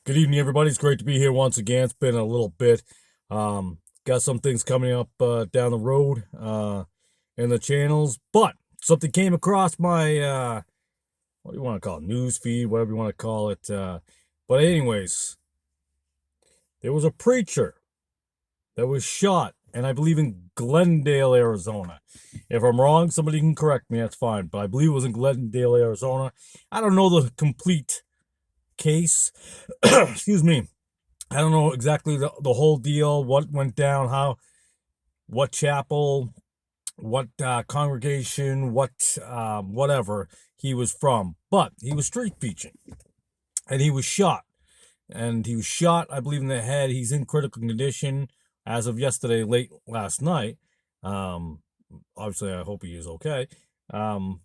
Good evening, everybody. It's great to be here once again. It's been a little bit. Got some things coming up down the road in the channels, but something came across my what do you want to call it, news feed, whatever you want to call it. But anyways, there was a preacher that was shot, and I believe in Glendale, Arizona. If I'm wrong, somebody can correct me. That's fine, but I believe it was in Glendale, Arizona. I don't know the complete case. Excuse me. I don't know exactly the whole deal, what went down, what chapel, what congregation, whatever he was from. But he was street preaching, and he was shot. And he was shot, I believe, in the head. He's in critical condition as of yesterday, late last night. Um, Obviously, I hope he is okay. Um,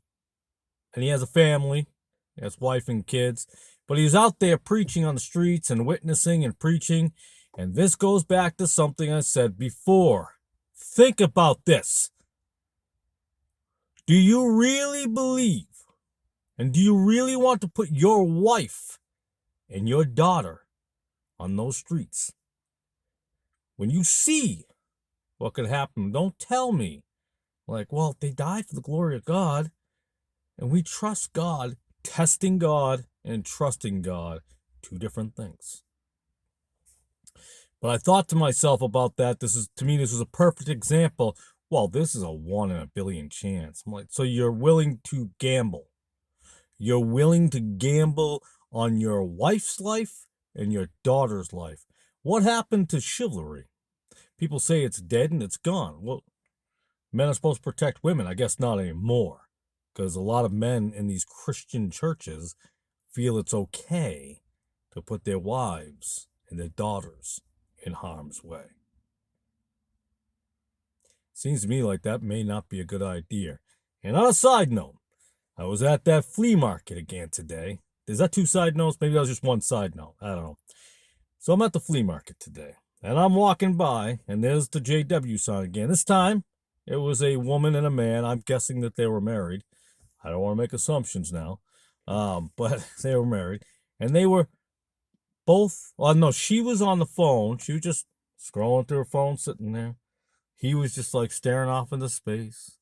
and he has a family, he has wife and kids. But he was out there preaching on the streets and witnessing and preaching. And this goes back to something I said before. Think about this. Do you really believe and do you really want to put your wife and your daughter on those streets? When you see what could happen, don't tell me, like, well, they died for the glory of God, and we trust God. Testing God and trusting God, two different things. But I thought to myself about that. This is a perfect example. Well, this is a 1 in a billion chance. I'm like, so you're willing to gamble. You're willing to gamble on your wife's life and your daughter's life. What happened to chivalry? People say it's dead and it's gone. Well, men are supposed to protect women. I guess not anymore. Because a lot of men in these Christian churches feel it's okay to put their wives and their daughters in harm's way. Seems to me like that may not be a good idea. And on a side note, I was at that flea market again today. Is that two side notes? Maybe that was just one side note. I don't know. So I'm at the flea market today, and I'm walking by, and there's the JW sign again. This time, it was a woman and a man. I'm guessing that they were married. I don't want to make assumptions now, but they were married, and they were both. Well, no, she was on the phone. She was just scrolling through her phone, sitting there. He was just like staring off into space,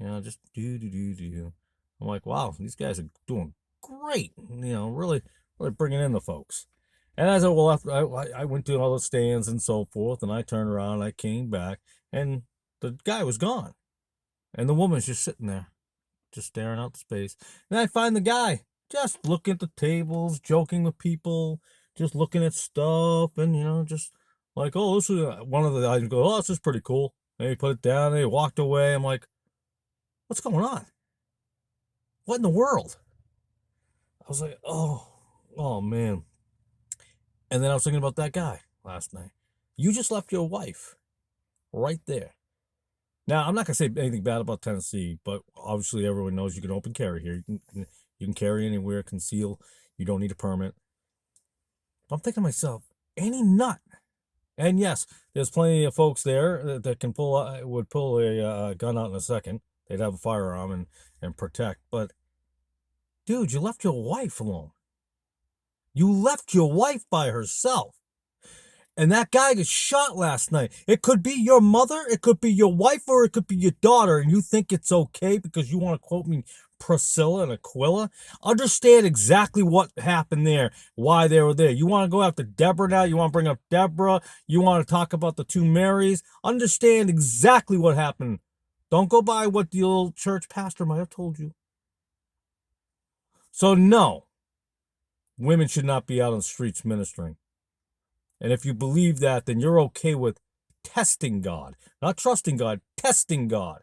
just do. I'm like, wow, these guys are doing great. Really, really bringing in the folks. And as I left, I went to all the stands and so forth, and I turned around, I came back, and the guy was gone, and the woman's just sitting there, just staring out the space. And I find the guy just looking at the tables, joking with people, just looking at stuff, and just like, oh, this is one of the items. Go, oh, this is pretty cool. And he put it down, and he walked away. I'm like, what's going on? What in the world? I was like, oh man. And then I was thinking about that guy last night. You just left your wife right there. Now, I'm not going to say anything bad about Tennessee, but obviously everyone knows you can open carry here. You can carry anywhere, conceal. You don't need a permit. But I'm thinking to myself, any nut. And yes, there's plenty of folks there that can would pull a gun out in a second. They'd have a firearm and protect. But, dude, you left your wife alone. You left your wife by herself. And that guy got shot last night. It could be your mother, it could be your wife, or it could be your daughter, and you think it's okay because you want to quote me Priscilla and Aquila. Understand exactly what happened there, why they were there. You want to go after Deborah now? You want to bring up Deborah? You want to talk about the two Marys? Understand exactly what happened. Don't go by what the old church pastor might have told you. So no, women should not be out on the streets ministering. And if you believe that, then you're okay with testing God, not trusting God, testing God,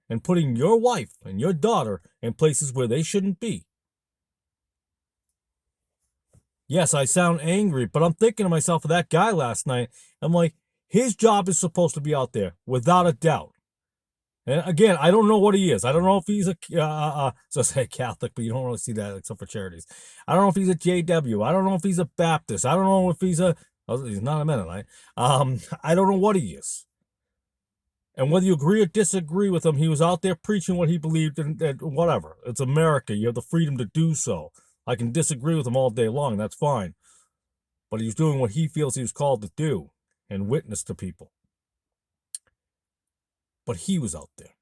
and putting your wife and your daughter in places where they shouldn't be. Yes, I sound angry, but I'm thinking to myself of that guy last night. I'm like, his job is supposed to be out there, without a doubt. And again, I don't know what he is. I don't know if he's so say Catholic, but you don't really see that except for charities. I don't know if he's a JW. I don't know if he's a Baptist. I don't know if he's not a Mennonite. I don't know what he is. And whether you agree or disagree with him, he was out there preaching what he believed in, and whatever. It's America. You have the freedom to do so. I can disagree with him all day long. That's fine. but he was doing what he feels he was called to do and witness to people. But he was out there.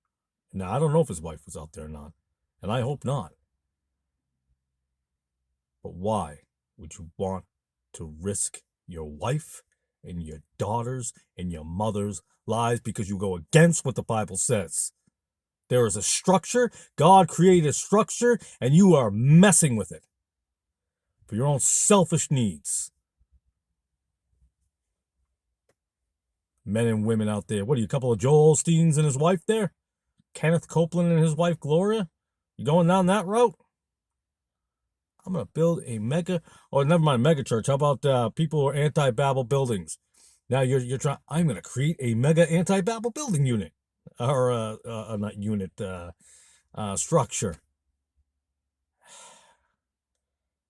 Now, I don't know if his wife was out there or not, and I hope not. But why would you want to risk your wife and your daughters and your mother's lives because you go against what the Bible says? There is a structure. God created a structure, and you are messing with it for your own selfish needs. Men and women out there. What are you, a couple of Joel Osteens and his wife there? Kenneth Copeland and his wife Gloria? You going down that route? I'm going to build a mega, or never mind, mega church. How about people who are anti-Babel buildings? Now you're trying, I'm going to create a mega anti-Babel building unit. Or not unit, structure.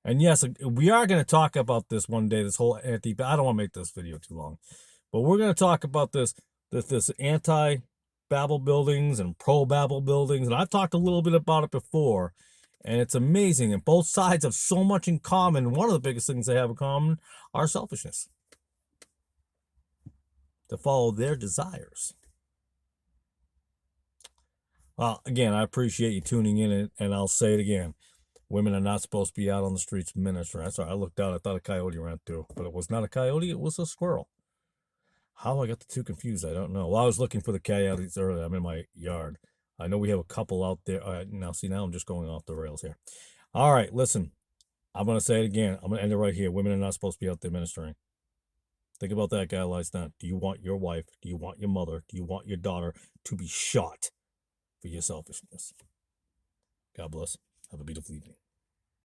And yes, we are going to talk about this one day, this whole I don't want to make this video too long, but we're going to talk about this anti-Babel buildings and pro-Babel buildings. And I've talked a little bit about it before, and it's amazing. And both sides have so much in common. One of the biggest things they have in common are selfishness. To follow their desires. Well, again, I appreciate you tuning in, and I'll say it again. Women are not supposed to be out on the streets ministering. That's right. I looked out. I thought a coyote ran through, but it was not a coyote. It was a squirrel. How I got the two confused, I don't know. Well, I was looking for the coyotes earlier. I'm in my yard. I know we have a couple out there. Now I'm just going off the rails here. All right, listen. I'm going to say it again. I'm going to end it right here. Women are not supposed to be out there ministering. Think about that, guy lights down. Do you want your wife? Do you want your mother? Do you want your daughter to be shot for your selfishness? God bless. Have a beautiful evening.